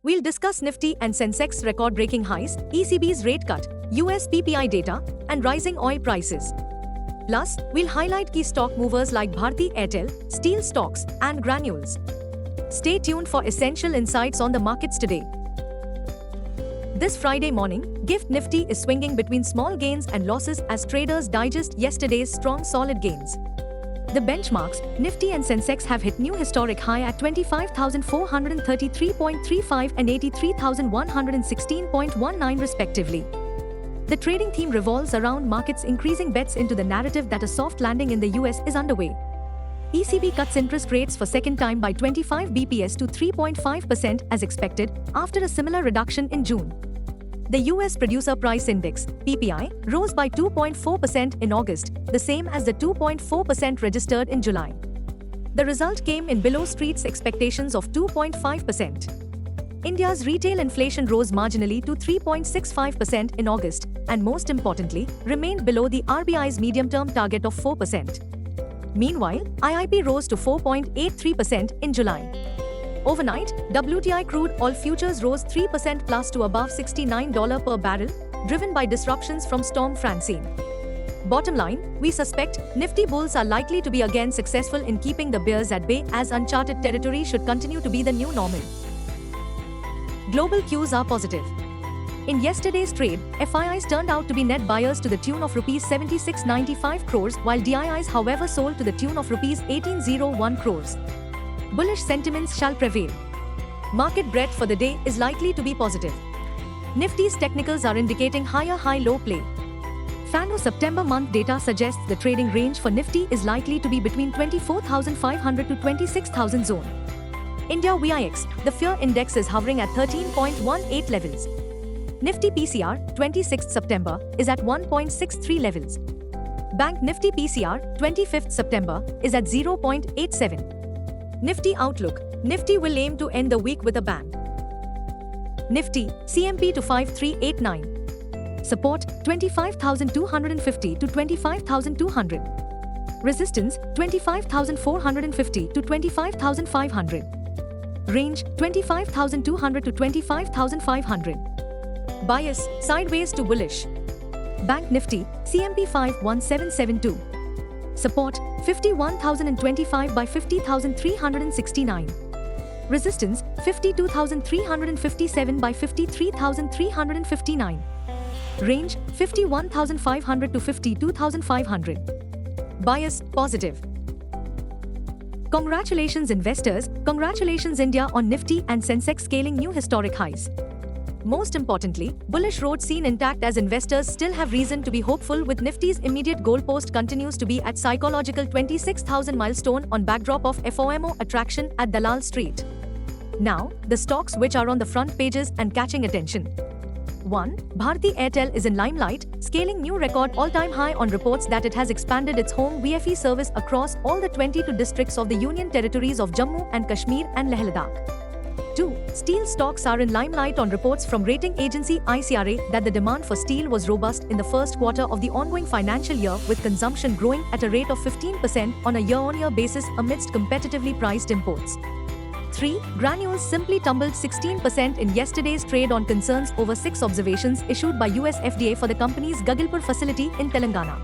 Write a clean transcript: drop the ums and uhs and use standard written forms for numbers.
We'll discuss Nifty and Sensex record-breaking highs, ECB's rate cut, US PPI data, and rising oil prices. Plus, we'll highlight key stock movers like Bharti Airtel, steel stocks, and granules. Stay tuned for essential insights on the markets today. This Friday morning, GIFT Nifty is swinging between small gains and losses as traders digest yesterday's strong solid gains. The benchmarks, Nifty and Sensex, have hit new historic high at 25,433.35 and 83,116.19 respectively. The trading theme revolves around markets increasing bets into the narrative that a soft landing in the US is underway. ECB cuts interest rates for second time by 25 bps to 3.5% as expected, after a similar reduction in June. The US Producer Price Index, PPI, rose by 2.4% in August, the same as the 2.4% registered in July. The result came in below Street's expectations of 2.5%. India's retail inflation rose marginally to 3.65% in August, and most importantly, remained below the RBI's medium-term target of 4%. Meanwhile, IIP rose to 4.83% in July. Overnight, WTI crude oil futures rose 3% plus to above $69 per barrel, driven by disruptions from Storm Francine. Bottom line, we suspect Nifty bulls are likely to be again successful in keeping the bears at bay, as uncharted territory should continue to be the new normal. Global cues are positive. In yesterday's trade, FIIs turned out to be net buyers to the tune of Rs 7695 crores, while DIIs however sold to the tune of Rs 1801 crores. Bullish sentiments shall prevail. Market breadth for the day is likely to be positive. Nifty's technicals are indicating higher high-low play. FANO September month data suggests the trading range for Nifty is likely to be between 24,500 to 26,000 zone. India VIX, the fear index, is hovering at 13.18 levels. Nifty PCR, 26th September, is at 1.63 levels. Bank Nifty PCR, 25th September, is at 0.87. Nifty outlook, Nifty will aim to end the week with a bang. Nifty, CMP to 5389. Support, 25,250 to 25,200. Resistance, 25,450 to 25,500. Range, 25,200 to 25,500. Bias, sideways to bullish. Bank Nifty, CMP 51772. Support, 51,025 by 50,369. Resistance, 52,357 by 53,359. Range, 51,500 to 52,500. Bias, positive. Congratulations investors, congratulations India on Nifty and Sensex scaling new historic highs. Most importantly, bullish road seen intact as investors still have reason to be hopeful, with Nifty's immediate goalpost continues to be at psychological 26,000 milestone on backdrop of FOMO attraction at Dalal Street. Now, the stocks which are on the front pages and catching attention. 1. Bharti Airtel is in limelight, scaling new record all-time high on reports that it has expanded its home WiFi service across all the 22 districts of the Union territories of Jammu and Kashmir and Leh Ladakh. 2. Steel stocks are in limelight on reports from rating agency ICRA that the demand for steel was robust in the first quarter of the ongoing financial year, with consumption growing at a rate of 15% on a year-on-year basis amidst competitively priced imports. 3. Granules simply tumbled 16% in yesterday's trade on concerns over 6 observations issued by US FDA for the company's Gagilpur facility in Telangana.